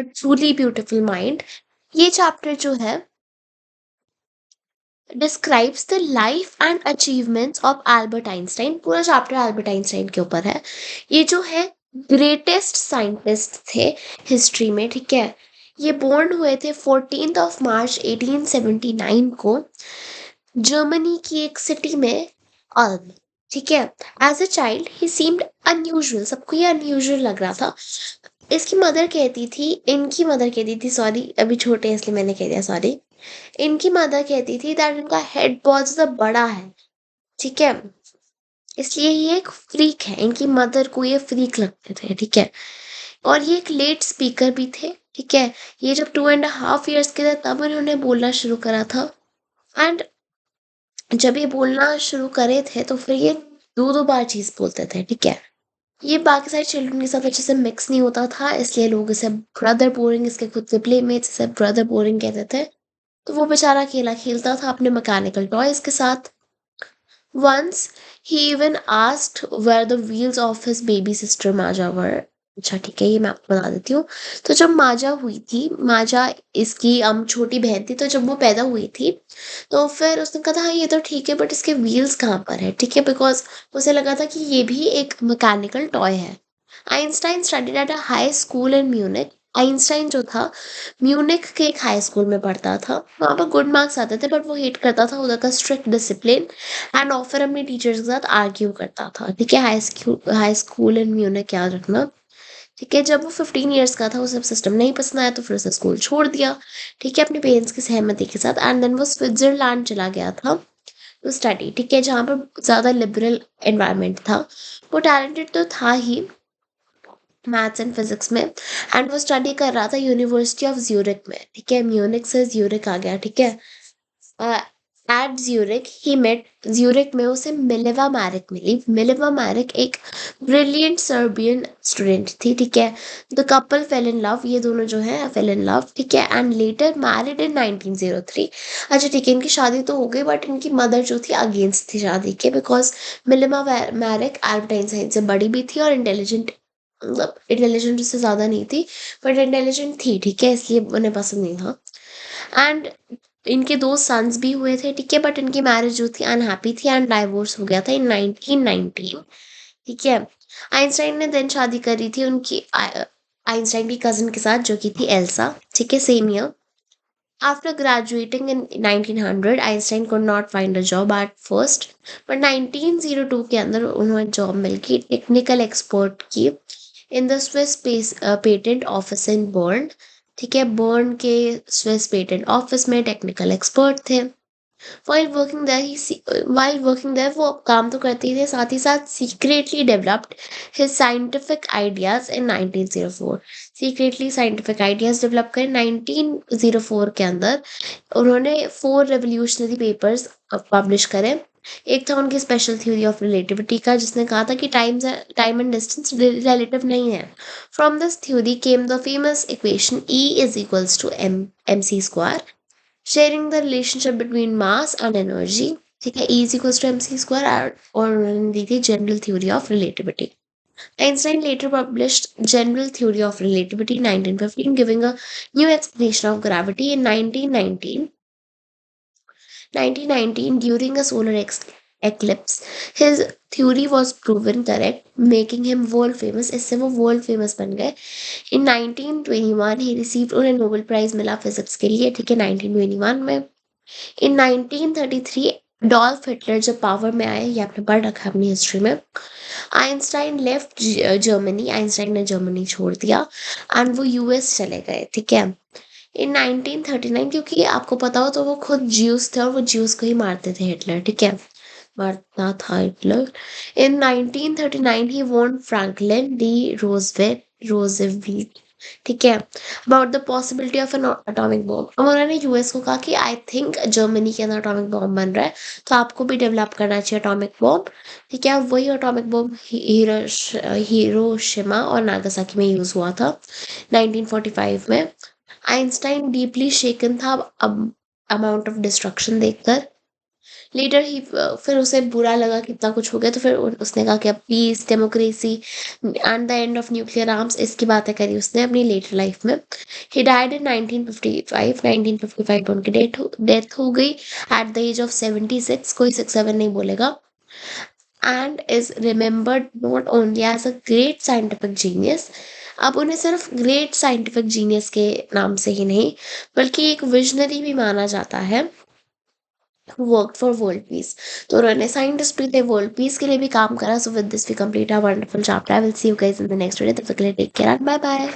A truly beautiful mind. ये chapter जो है describes the life and achievements of Albert Einstein. पूरा chapter Albert Einstein के ऊपर है। ये जो है ग्रेटेस्ट साइंटिस्ट थे हिस्ट्री में, ठीक है। ये बोर्न हुए थे 14 मार्च 1879 को जर्मनी की एक सिटी में, अल्म, ठीक है। As a child he seemed unusual, सबको ये अनयूजुअल लग रहा था। इसकी मदर कहती थी, इनकी मदर कहती थी, सॉरी अभी छोटे हैं इसलिए मैंने कह दिया सॉरी। इनकी मदर कहती थी दैट इनका हेड बहुत ज्यादा बड़ा है, ठीक है, इसलिए ये एक फ्रीक है। इनकी मदर को ये फ्रीक लगते थे, ठीक है। और ये एक लेट स्पीकर भी थे, ठीक है। ये जब 2.5 years के थे तब इन्होंने बोलना शुरू करा था। एंड जब ये बोलना शुरू करे थे तो फिर ये दो दो बार चीज बोलते थे, ठीक है। ये बाकी सारे चिल्ड्रन के साथ अच्छे से मिक्स नहीं होता था, इसलिए लोग इसे ब्रदर बोरिंग, इसके खुद के प्लेमेट्स इसे ब्रदर बोरिंग कहते थे। तो वो बेचारा अकेला खेलता था अपने मैकेनिकल टॉयज के साथ। वंस ही even asked where the wheels of his baby sister माजा वर। अच्छा ठीक है, ये मैं आपको बता देती हूँ। तो जब माजा हुई थी, माजा इसकी छोटी बहन थी, तो जब वो पैदा हुई थी तो फिर उसने कहा था हाँ ये तो ठीक है बट इसके व्हील्स कहाँ पर है, ठीक है, बिकॉज उसे लगा था कि ये भी एक मैकेनिकल टॉय है। Einstein studied at a high school in Munich. Einstein जो था म्यूनिक के एक हाई स्कूल में पढ़ता था। वहाँ पर गुड मार्क्स आते थे बट वो हेट करता था उधर का स्ट्रिक्ट डिसिप्लिन एंड ऑफर अपने टीचर्स के साथ आर्ग्यू करता था, ठीक है। हाई स्कूल इन म्यूनिक याद रखना, ठीक है। जब वो 15 years का था उसे सिस्टम नहीं पसंद आया तो फिर उसे स्कूल छोड़ दिया, ठीक है, अपने पेरेंट्स की सहमति के साथ। एंड देन वो स्विट्जरलैंड चला गया था टू स्टडी, ठीक है, जहाँ पर ज़्यादा लिबरल एनवायरनमेंट था। वो टैलेंटेड तो था ही मैथ्स एंड फिजिक्स में, एंड वो स्टडी कर रहा था यूनिवर्सिटी ऑफ ज्यूरिक में, ठीक है। म्यूनिक से ज्यूरिक आ गया, ठीक है। At Zurich he met, Zurich में उसे मिलेवा मैरिक मिली। मिलेवा मैरिक एक ब्रिलियंट सर्बियन स्टूडेंट थी, ठीक है। The couple fail in love, ये दोनों जो है फेल इन लव, ठीक है, एंड लेटर मैरिड इन 1903। अच्छा ठीक है, इनकी शादी तो हो गई बट इनकी मदर जो थी अगेंस्ट थी शादी के, because Mileva Maric Albert Einstein से बड़ी भी थी और इंटेलिजेंट, मतलब इंटेलिजेंट उससे ज़्यादा नहीं थी बट इंटेलिजेंट थी, ठीक है, इसलिए उन्हें पसंद नहीं था। एंड इनके दो सन्स भी हुए थे, ठीक है, बट इनकी मैरिज जो थी अनहैप्पी थी एंड डाइवोर्स हो गया था इन 1919, ठीक है। आइंस्टाइन ने देन शादी करी थी उनकी आइंस्टाइन की कजिन के साथ जो कि थी एल्सा, ठीक है, same year. After graduating in 1900 Einstein could not find a job at first, but 1902 के अंदर उन्हें जॉब मिल गई टेक्निकल एक्सपर्ट की in the Swiss patent office in burn, ठीक है। बर्न के स्विस पेटेंट ऑफिस में टेक्निकल एक्सपर्ट थे। वाइल वर्किंग देयर वो काम तो करते ही थे, साथ ही साथ secretly developed his scientific ideas in 1904। Secretly scientific ideas develop कर 1904 के अंदर उन्होंने 4 रेवोल्यूशनरी पेपर्स पब्लिश करे। एक था उनकी स्पेशल थ्योरी ऑफ रिलेटिविटी का, जिसने कहा था कि टाइम एंड डिस्टेंस रिलेटिव नहीं है। From this theory came the famous equation E is equals to M C square, sharing the relationship between mass and energy, ठीक है। E is equals to M C square, और उन्होंने दी थी general theory of relativity. Einstein later published General Theory of Relativity in 1915, giving a new explanation of gravity in 1919 during a solar eclipse. His theory was proven correct, making him world famous. इससे वो world famous बन गए। In 1921 he received उन्हें Nobel prize मिला physics के लिए, ठीक है, 1921 में। In 1933 डॉल्फ हिटलर जब पावर में आए, ये आपने पढ़ रखा है अपनी हिस्ट्री में। आइंस्टाइन लेफ्ट जर्मनी, आइंस्टाइन ने जर्मनी छोड़ दिया एंड वो यूएस चले गए, ठीक है, इन 1939। क्योंकि आपको पता हो तो वो खुद ज्यूस थे और वो ज्यूस को ही मारते थे हिटलर, ठीक है, मारता था हिटलर। इन 1939 ही वॉन्ट फ्रैंकलिन डी रोजवेल्ट, ठीक है, about the possibility of N atomic bomb. अब उन्होंने यूएस को कहा कि आई थिंक जर्मनी के अंदर एटॉमिक बॉम्ब बन रहा है तो आपको भी डेवलप करना चाहिए एटॉमिक बॉम्ब, ठीक है। वही एटॉमिक बॉम्ब हिरोशिमा और नागासाकी में यूज हुआ था 1945 में। आइंस्टाइन डीपली शेकन था अब अमाउंट ऑफ डिस्ट्रक्शन देखकर, लेटर ही फिर उसे बुरा लगा कि इतना कुछ हो गया, तो फिर उसने कहा कि अब peace, democracy and the end of nuclear arms, इसकी बातें करी उसने अपनी लेटर लाइफ में। He died in 1955। 1955 में उनकी डेथ हो गई एट द एज ऑफ 76। कोई 67 नहीं बोलेगा। And is remembered not only as a great scientific genius, अब उन्हें सिर्फ ग्रेट साइंटिफिक जीनियस के नाम से ही नहीं, बल्कि एक विजनरी भी माना जाता है, वर्क फॉर वर्ल्ड पीस। तो उन्होंने साइंटिस्ट भी थे, वर्ल्ड पीस के लिए भी काम करा। So with this we complete our wonderful chapter. I will see you guys in the next video. तब तक के लिए टेक केयर, बाय बाय।